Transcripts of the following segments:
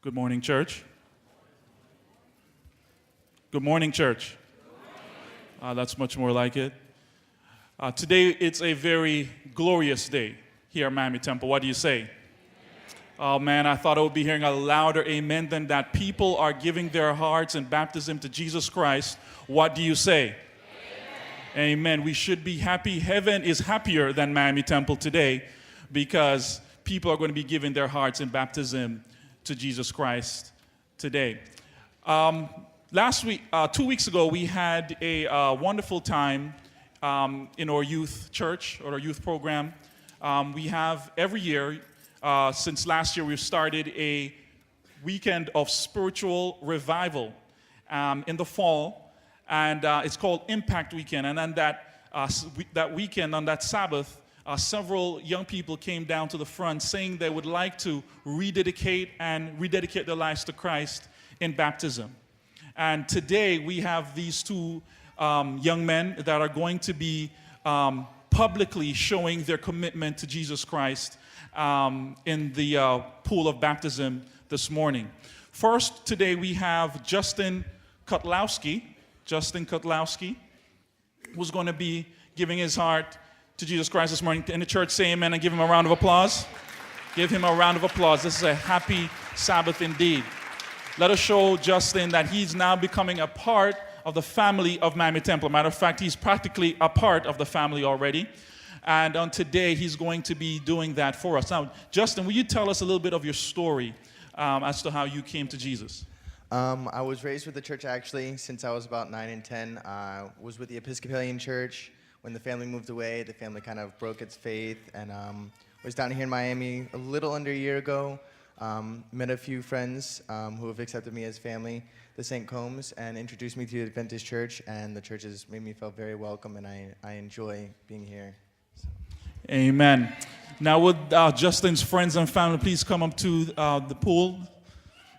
Good morning, church. Good morning, church. That's much more like it. Today, it's a very glorious day here at Miami Temple. What do you say? Oh man, I thought I would be hearing a louder amen than that. People are giving their hearts in baptism to Jesus Christ. What do you say? Amen. We should be happy. Heaven is happier than Miami Temple today because people are going to be giving their hearts in baptism to Jesus Christ today. Last week, 2 weeks ago, we had a wonderful time in our youth church or our youth program. We have every year, since last year, we've started a weekend of spiritual revival in the fall, and it's called Impact Weekend. And on that weekend, on that Sabbath, several young people came down to the front saying they would like to rededicate their lives to Christ in baptism. And today we have these two young men that are going to be publicly showing their commitment to Jesus Christ in the pool of baptism this morning. First, today we have Justin Kotlowski, who's going to be giving his heart to Jesus Christ this morning. In the church, say amen and give him a round of applause. Give him a round of applause. This is a happy Sabbath indeed. Let us show Justin that he's now becoming a part of the family of Miami Temple. Matter of fact, he's practically a part of the family already. And on today, he's going to be doing that for us. Now, Justin, will you tell us a little bit of your story as to how you came to Jesus? I was raised with the church, actually, since I was about 9 and 10. I was with the Episcopalian church. When the family moved away, the family kind of broke its faith, and was down here in Miami a little under a year ago. Met a few friends who have accepted me as family, the St. Combs, and introduced me to the Adventist church, and the church has made me feel very welcome, and I enjoy being here. So. Amen. Now, would Justin's friends and family please come up to the pool?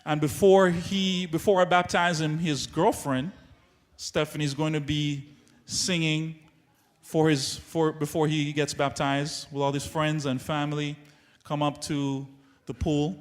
And before I baptize him, his girlfriend, Stephanie, is going to be singing before he gets baptized. Will all his friends and family come up to the pool?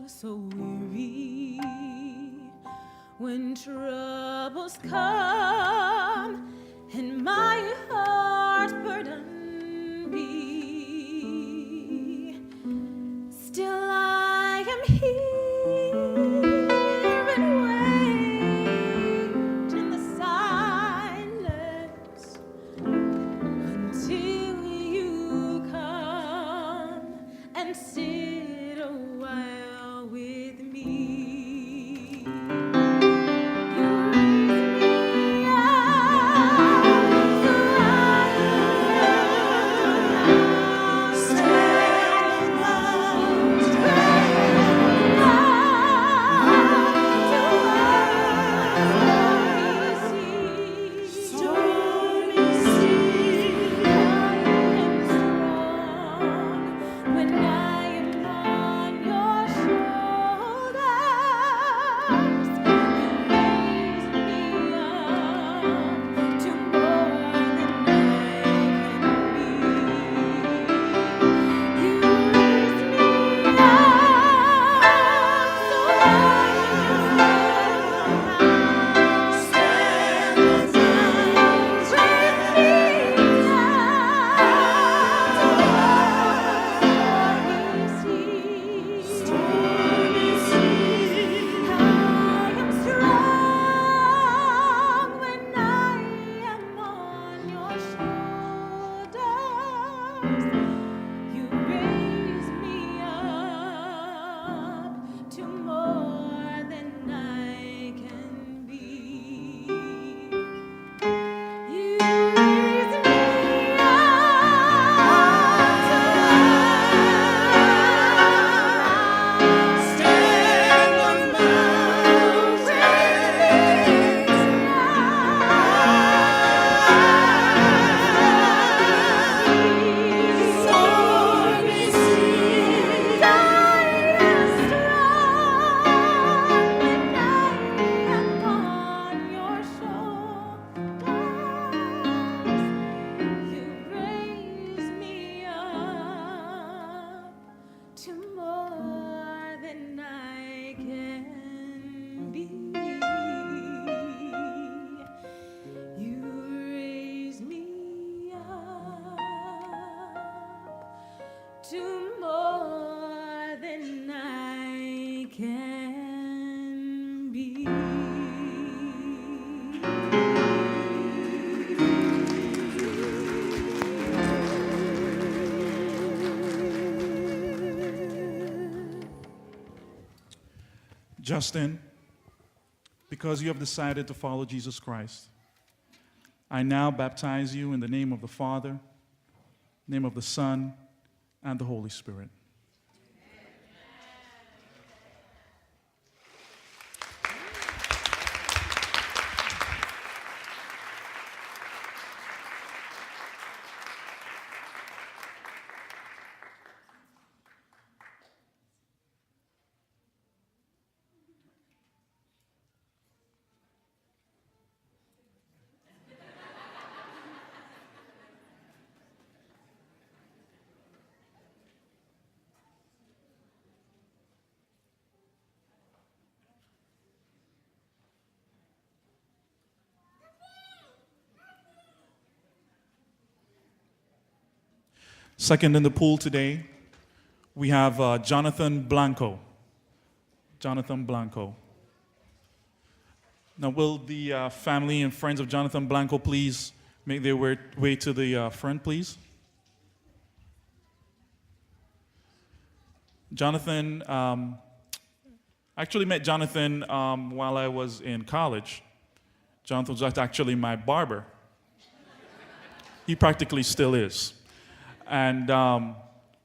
So weary when troubles come and my heart burden be, still I am here and wait in the silence until you come and sit a while with me. You raise me Justin, because you have decided to follow Jesus Christ, I now baptize you in the name of the Father, name of the Son, and the Holy Spirit. Second in the pool today, we have Jonathan Blanco. Jonathan Blanco. Now, will the family and friends of Jonathan Blanco please make their way to the front, please? Jonathan, I actually met Jonathan while I was in college. Jonathan was actually my barber. He practically still is. And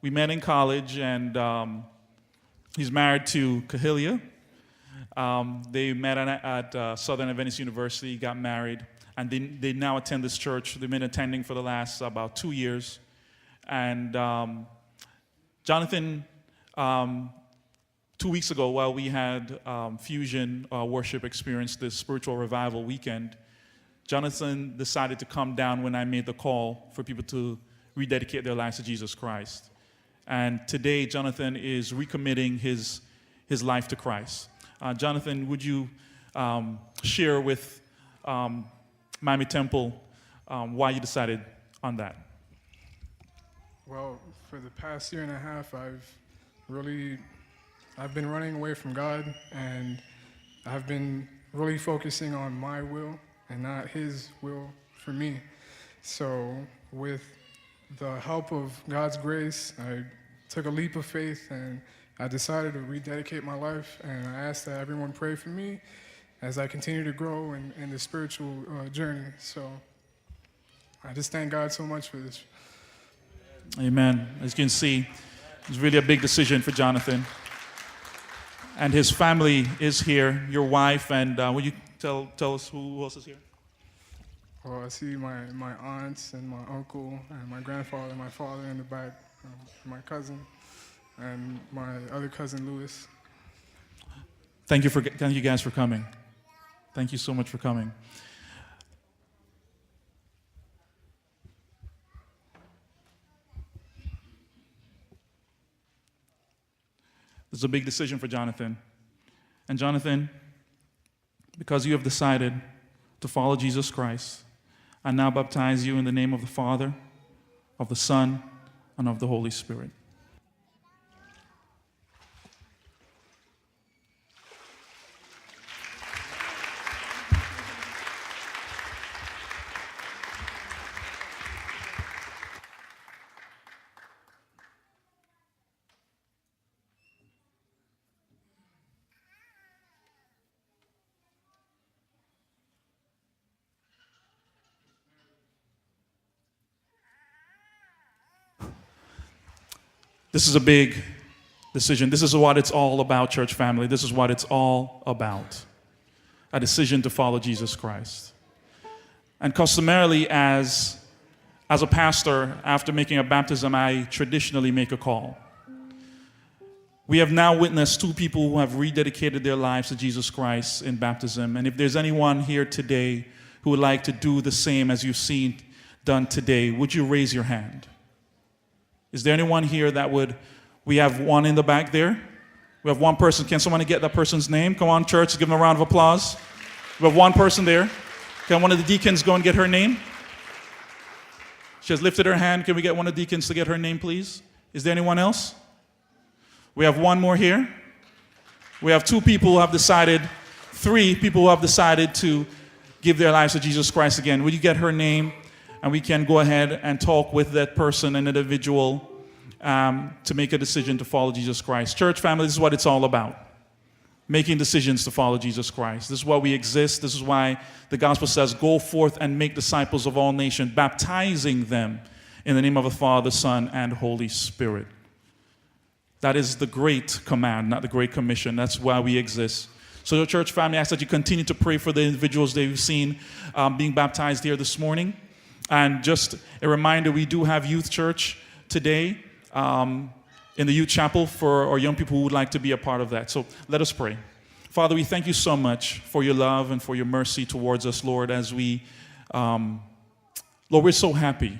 we met in college, and he's married to Cahilia. They met at Southern Adventist University, got married, and they now attend this church. They've been attending for the last about 2 years. And Jonathan, 2 weeks ago, while we had Fusion worship experience, this spiritual revival weekend, Jonathan decided to come down when I made the call for people to rededicate their lives to Jesus Christ. And today, Jonathan is recommitting his life to Christ. Jonathan, would you share with Miami Temple why you decided on that? Well, for the past year and a half, I've been running away from God, and I've been really focusing on my will and not His will for me. So with the help of God's grace, I took a leap of faith, and I decided to rededicate my life, and I asked that everyone pray for me as I continue to grow in the spiritual journey. So I just thank God so much for this. Amen. As you can see, it's really a big decision for Jonathan. And his family is here, your wife, and will you tell us who else is here? Well, I see my aunts and my uncle and my grandfather and my father in the back, my cousin, and my other cousin, Louis. Thank you guys for coming. Thank you so much for coming. This is a big decision for Jonathan. And Jonathan, because you have decided to follow Jesus Christ, I now baptize you in the name of the Father, of the Son, and of the Holy Spirit. This is a big decision. This is what it's all about, church family. This is what it's all about. A decision to follow Jesus Christ. And customarily, as a pastor, after making a baptism, I traditionally make a call. We have now witnessed 2 people who have rededicated their lives to Jesus Christ in baptism. And if there's anyone here today who would like to do the same as you've seen done today, would you raise your hand? Is there anyone here that would? We have one in the back there. We have one person. Can somebody get that person's name? Come on, church, give them a round of applause. We have one person there. Can one of the deacons go and get her name? She has lifted her hand. Can we get one of the deacons to get her name, please? Is there anyone else? We have one more here. We have 2 people who have decided, 3 people who have decided to give their lives to Jesus Christ again. Will you get her name? And we can go ahead and talk with that person, an individual, to make a decision to follow Jesus Christ. Church family, this is what it's all about. making decisions to follow Jesus Christ. This is why we exist. This is why the gospel says, go forth and make disciples of all nations, baptizing them in the name of the Father, Son, and Holy Spirit. That is the great command, not the great commission. That's why we exist. So, church family, I ask that you continue to pray for the individuals that you've seen being baptized here this morning. And just a reminder, we do have youth church today in the youth chapel for our young people who would like to be a part of that. So let us pray. Father, we thank you so much for your love and for your mercy towards us, Lord, as we, Lord, we're so happy.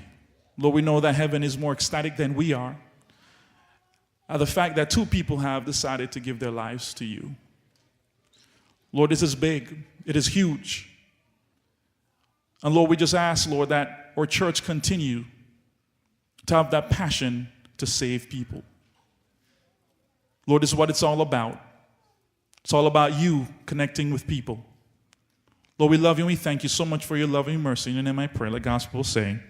Lord, we know that heaven is more ecstatic than we are. The fact that two people have decided to give their lives to you. Lord, this is big. It is huge. And Lord, we just ask, Lord, that our church continue to have that passion to save people. Lord, this is what it's all about. It's all about you connecting with people. Lord, we love you and we thank you so much for your love and mercy. In your name I pray, like gospel saying.